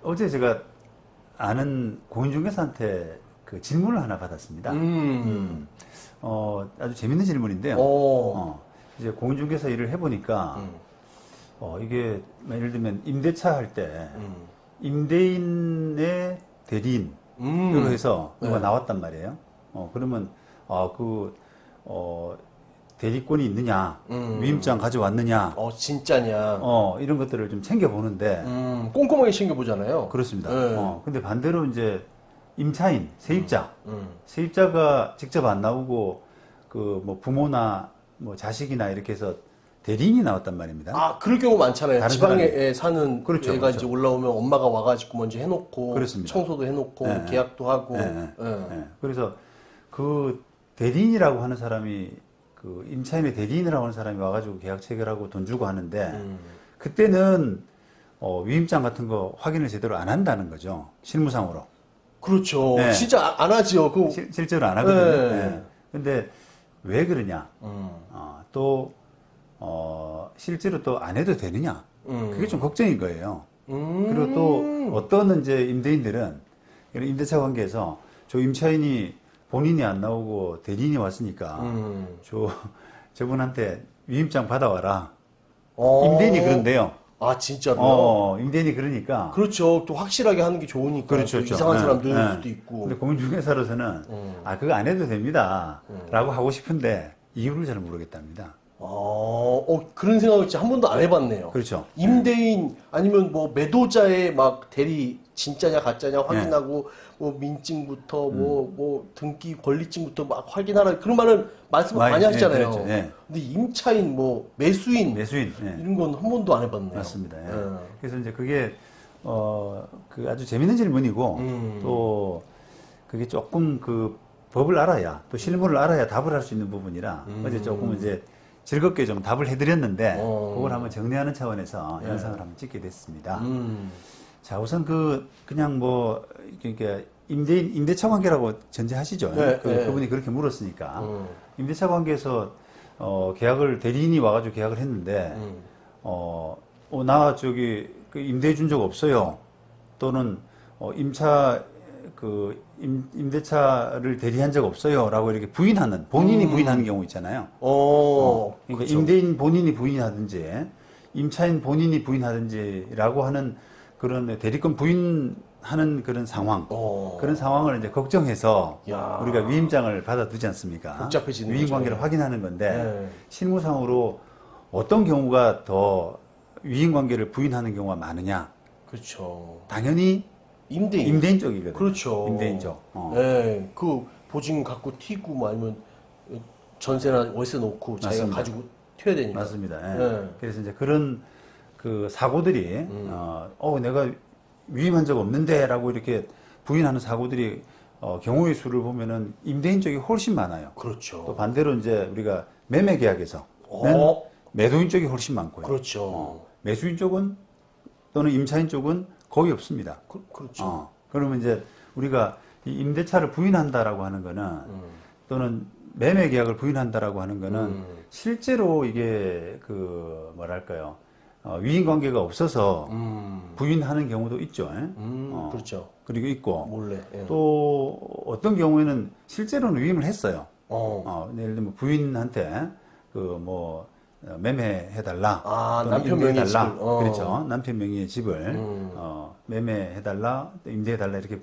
어제 제가 아는 공인중개사한테 그 질문을 하나 받았습니다. 아주 재밌는 질문인데요. 이제 공인중개사 일을 해보니까, 이게, 예를 들면 임대차 할 때, 임대인의 대리인으로 해서 누가 나왔단 말이에요. 그러면, 대리권이 있느냐, 위임장 가져왔느냐, 진짜냐. 이런 것들을 좀 챙겨보는데, 꼼꼼하게 챙겨보잖아요. 그렇습니다. 네. 근데 반대로 이제 임차인, 세입자, 세입자가 직접 안 나오고 그 뭐 부모나 뭐 자식이나 이렇게 해서 대리인이 나왔단 말입니다. 그럴 경우 많잖아요. 다른 지방에 사는 그렇죠, 애가 그렇죠. 이제 올라오면 엄마가 와가지고 먼저 해놓고, 그렇습니다. 청소도 해놓고, 네. 계약도 하고. 네. 그래서 그 대리인이라고 하는 사람이 그 임차인의 대리인이라고 하는 사람이 와가지고 계약 체결하고 돈 주고 하는데 그때는 위임장 같은 거 확인을 제대로 안 한다는 거죠. 실무상으로. 그렇죠. 네. 진짜 안 하죠. 실제로 안 하거든요. 네. 네. 근데 왜 그러냐? 실제로 또 안 해도 되느냐? 그게 좀 걱정인 거예요. 그리고 또 어떤 이제 임대인들은 이런 임대차 관계에서 저 임차인이 본인이 안 나오고 대리인이 왔으니까 저분한테 위임장 받아와라. 임대인이 그런데요. 진짜로요? 임대인이 그러니까. 그렇죠. 또 확실하게 하는 게 좋으니까. 그렇죠, 또 그렇죠. 이상한 사람 네, 넣을 네. 수도 있고. 근데 공인중개사로서는 그거 안 해도 됩니다. 라고 하고 싶은데 이유를 잘 모르겠답니다. 그런 생각을 진짜 한 번도 안 해봤네요. 그렇죠. 임대인 아니면 뭐 매도자의 막 대리 진짜냐 가짜냐 확인하고 뭐 민증부터 뭐 등기 권리증부터 막 확인하라 그런 말씀을 많이 하시잖아요. 그렇죠. 네. 근데 임차인 뭐 매수인 네. 이런 건 한 번도 안 해봤네요. 맞습니다. 예. 네. 그래서 이제 그게 그 아주 재밌는 질문이고 또 그게 조금 그 법을 알아야 또 실무를 알아야 답을 할 수 있는 부분이라 어제 조금 이제 즐겁게 좀 답을 해드렸는데 그걸 한번 정리하는 차원에서 영상을 한번 찍게 됐습니다. 자, 우선 그냥 뭐 그러니까 임대차 관계라고 전제하시죠. 네, 네. 그분이 그렇게 물었으니까 임대차 관계에서 계약을 대리인이 와가지고 계약을 했는데 나 저기 그 임대해 준 적 없어요. 또는 임대차를 대리한 적 없어요라고 이렇게 부인하는 본인이 부인하는 경우 있잖아요. 그러니까 그렇죠. 임대인 본인이 부인하든지 임차인 본인이 부인하든지라고 하는 그런 대리권 부인하는 그런 상황, 그런 상황을 이제 걱정해서 야. 우리가 위임장을 받아두지 않습니까? 복잡해지는 위임 거죠. 관계를 확인하는 건데 네. 실무상으로 어떤 경우가 더 위임 관계를 부인하는 경우가 많으냐? 그렇죠. 당연히 임대인 쪽이거든요. 그렇죠. 임대인 쪽. 네, 그 보증 갖고 튀고 뭐 아니면 전세나 월세 놓고 자기가 맞습니다. 가지고 튀어야 되니까. 맞습니다. 예. 네. 그래서 이제 그런 그 사고들이 내가 위임한 적 없는데라고 이렇게 부인하는 사고들이 경우의 수를 보면은 임대인 쪽이 훨씬 많아요. 그렇죠. 또 반대로 이제 우리가 매매 계약에서는 매도인 쪽이 훨씬 많고요. 그렇죠. 매수인 쪽은 또는 임차인 쪽은 거의 없습니다. 그렇죠. 그러면 이제 우리가 이 임대차를 부인한다라고 하는 거는 또는 매매 계약을 부인한다라고 하는 거는 실제로 이게 그 뭐랄까요 위임 관계가 없어서 부인하는 경우도 있죠. 그렇죠. 그리고 있고 몰래. 예. 또 어떤 경우에는 실제로는 위임을 했어요. 예를 들면 부인한테 그 뭐 매매해달라. 또는 남편 명의의 임대해달라. 집을. 그렇죠. 남편 명의의 집을 매매해달라, 또 임대해달라 이렇게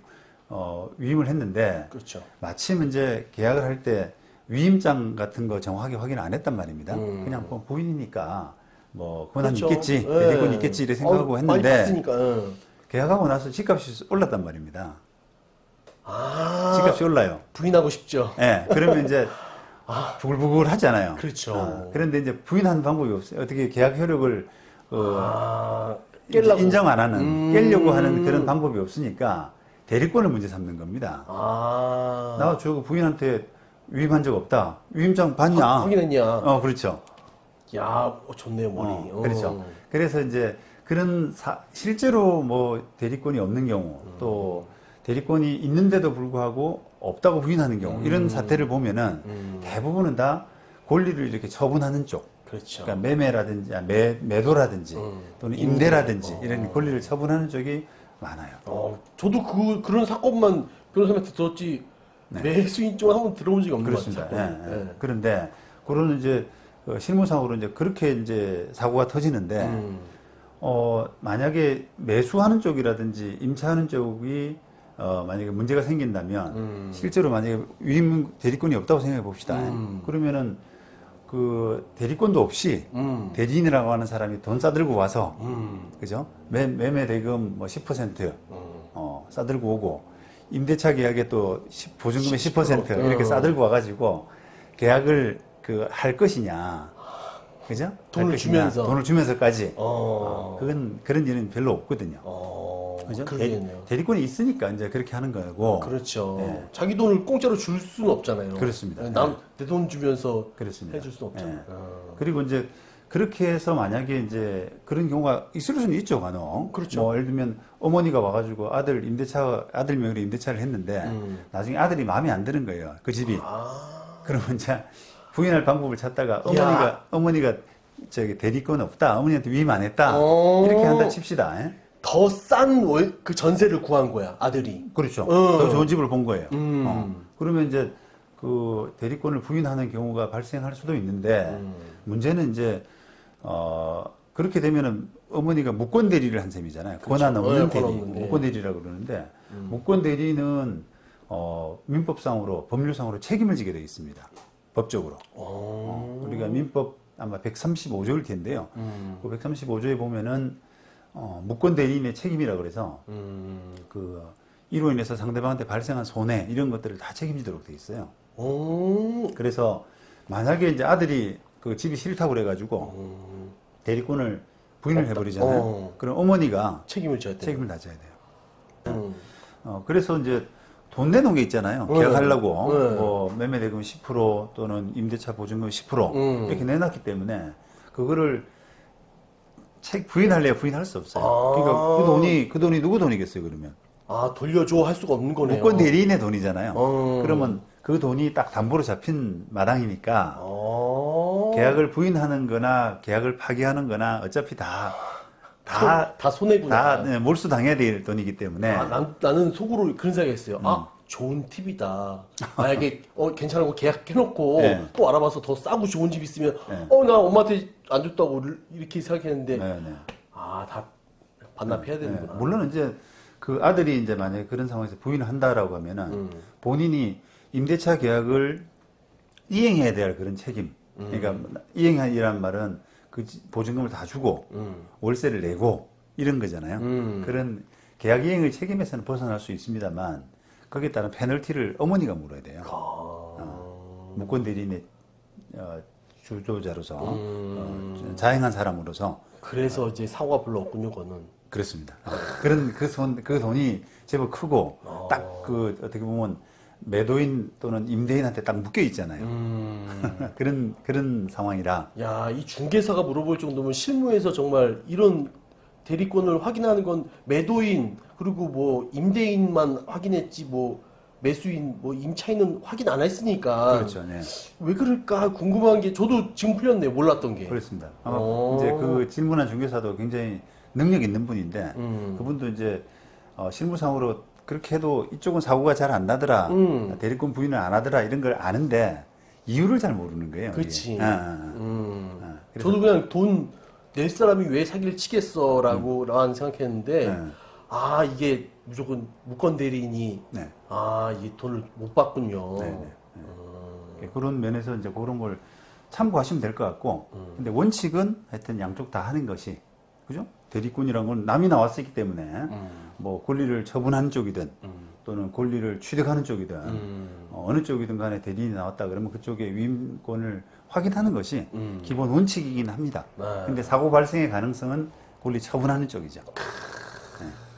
위임을 했는데 그렇죠. 마침 이제 계약을 할 때 위임장 같은 거 정확하게 확인 안 했단 말입니다. 그냥 뭐 부인이니까 뭐 권한 그렇죠. 있겠지, 예. 대리권 있겠지 이렇게 생각하고 많이 했는데 봤으니까. 계약하고 나서 집값이 올랐단 말입니다. 아, 집값이 올라요. 부인하고 싶죠. 예. 그러면 이제 부글부글 하잖아요. 그렇죠. 그런데 이제 부인하는 방법이 없어요. 어떻게 계약 효력을 깰라고. 인정 안 하는, 깨려고 하는 그런 방법이 없으니까 대리권을 문제 삼는 겁니다. 나 저거 부인한테 위임한 적 없다. 위임장 봤냐? 확인했냐? 그렇죠. 야, 좋네요, 머리. 그렇죠. 그래서 이제 그런 실제로 뭐 대리권이 없는 경우 또 대리권이 있는데도 불구하고 없다고 부인하는 경우 이런 사태를 보면은 대부분은 다 권리를 이렇게 처분하는 쪽. 그렇죠. 그러니까 매매라든지 매도라든지 또는 임대라든지 이런 권리를 처분하는 쪽이 많아요. 저도 그런 사건만 변호사님한테 들었지 네. 매수인 쪽은 한번 들어본 적이 없는 그렇습니다. 것 같아요. 예, 예. 그런데 그거는 이제 실무상으로 이제 그렇게 이제 사고가 터지는데 만약에 매수하는 쪽이라든지 임차하는 쪽이 만약에 문제가 생긴다면 실제로 만약에 위임 대리권이 없다고 생각해 봅시다. 그러면은 그 대리권도 없이 대리인이라고 하는 사람이 돈 싸들고 와서 그죠? 매매 대금 뭐 10% 싸들고 오고 임대차 계약에 또 보증금의 10% 이렇게 싸들고 와가지고 계약을 그 할 것이냐, 그죠? 돈을 주면서 돈을 주면서까지 그건 그런 일은 별로 없거든요. 그죠? 그러겠네요. 대리권이 있으니까 이제 그렇게 하는 거고. 그렇죠. 예. 자기 돈을 공짜로 줄 수는 없잖아요. 그렇습니다. 내 돈 주면서 그렇습니다. 해줄 수는 없잖아요. 예. 그리고 이제 그렇게 해서 만약에 이제 그런 경우가 있을 수는 있죠, 간혹. 그렇죠. 뭐 예를 들면 어머니가 와가지고 아들 명의로 임대차를 했는데 나중에 아들이 마음에 안 드는 거예요, 그 집이. 그러면 이제 부인할 방법을 찾다가 어머니가 저기 대리권 없다, 어머니한테 위임 안 했다 이렇게 한다 칩시다. 예? 더 싼 그 전세를 구한 거야, 아들이. 그렇죠. 더 좋은 집을 본 거예요. 그러면 이제 그 대리권을 부인하는 경우가 발생할 수도 있는데 문제는 이제 그렇게 되면은 어머니가 무권 대리를 한 셈이잖아요. 권한 없는 대리, 무권 대리라고 그러는데 무권 대리는 민법상으로 법률상으로 책임을 지게 되어 있습니다. 법적으로. 우리가 민법 아마 135조일 텐데요. 그 135조에 보면은 무권 대리인의 책임이라 그래서 이로 인해서 상대방한테 발생한 손해 이런 것들을 다 책임지도록 돼 있어요. 그래서 만약에 이제 아들이 그 집이 싫다고 그래가지고 대리권을 부인을 해버리잖아요. 그럼 어머니가 책임을 져야 돼요. 책임을 다 져야 돼요. 그래서 이제 돈 내놓은 게 있잖아요. 계약하려고 뭐 매매 대금 10% 또는 임대차 보증금 10% 이렇게 내놨기 때문에 그거를 부인할래야 부인할 수 없어요. 그러니까 그 돈이 누구 돈이겠어요, 그러면? 돌려줘 할 수가 없는 거네요. 무권 대리인의 돈이잖아요. 그러면 그 돈이 딱 담보로 잡힌 마당이니까 계약을 부인하는 거나 계약을 파기하는 거나 어차피 다 손해구나. 다 몰수당해야 될 돈이기 때문에. 나는 속으로 그런 생각했어요. 좋은 팁이다. 만약에 괜찮은 거 계약해놓고 네. 또 알아봐서 더 싸고 좋은 집 있으면 네. 나 엄마한테 안 줬다고 이렇게 생각했는데 네, 네. 다 반납해야 되는구나. 물론 이제 그 아들이 이제 만약에 그런 상황에서 부인을 한다라고 하면은 본인이 임대차 계약을 이행해야 될 그런 책임. 그러니까 이행이란 말은 그 보증금을 다 주고 월세를 내고 이런 거잖아요. 그런 계약 이행의 책임에서는 벗어날 수 있습니다만 거기에 따른 페널티를 어머니가 물어야 돼요. 무권 대리인의 주도자로서 자행한 사람으로서. 그래서 이제 사고가 별로 없군요, 그거는. 그렇습니다. 그런 그 돈이 제법 크고 딱 그 어떻게 보면 매도인 또는 임대인한테 딱 묶여 있잖아요. 그런 상황이라. 야, 이 중개사가 물어볼 정도면 실무에서 정말 이런 대리권을 확인하는 건 매도인 그리고 뭐 임대인만 확인했지 뭐 매수인 뭐 임차인은 확인 안 했으니까. 그렇죠. 네. 왜 그럴까 궁금한 게 저도 지금 풀렸네요. 몰랐던 게. 그렇습니다. 아마 이제 그 질문한 중개사도 굉장히 능력 있는 분인데 그분도 이제 실무상으로 그렇게 해도 이쪽은 사고가 잘 안 나더라, 대리권 부인을 안 하더라 이런 걸 아는데 이유를 잘 모르는 거예요. 그렇지. 그래서 저도 그냥 돈 낼 사람이 왜 사기를 치겠어라고 생각했는데 이게 무조건 무권 대리인이 네. 이게 돈을 못 받군요. 그런 면에서 이제 그런 걸 참고하시면 될 것 같고, 근데 원칙은 하여튼 양쪽 다 하는 것이, 그죠? 대리권이란 건 남이 나왔었기 때문에, 뭐 권리를 처분하는 쪽이든, 또는 권리를 취득하는 쪽이든, 어느 쪽이든 간에 대리인이 나왔다 그러면 그쪽의 위임권을 확인하는 것이 기본 원칙이긴 합니다. 근데 사고 발생의 가능성은 권리 처분하는 쪽이죠.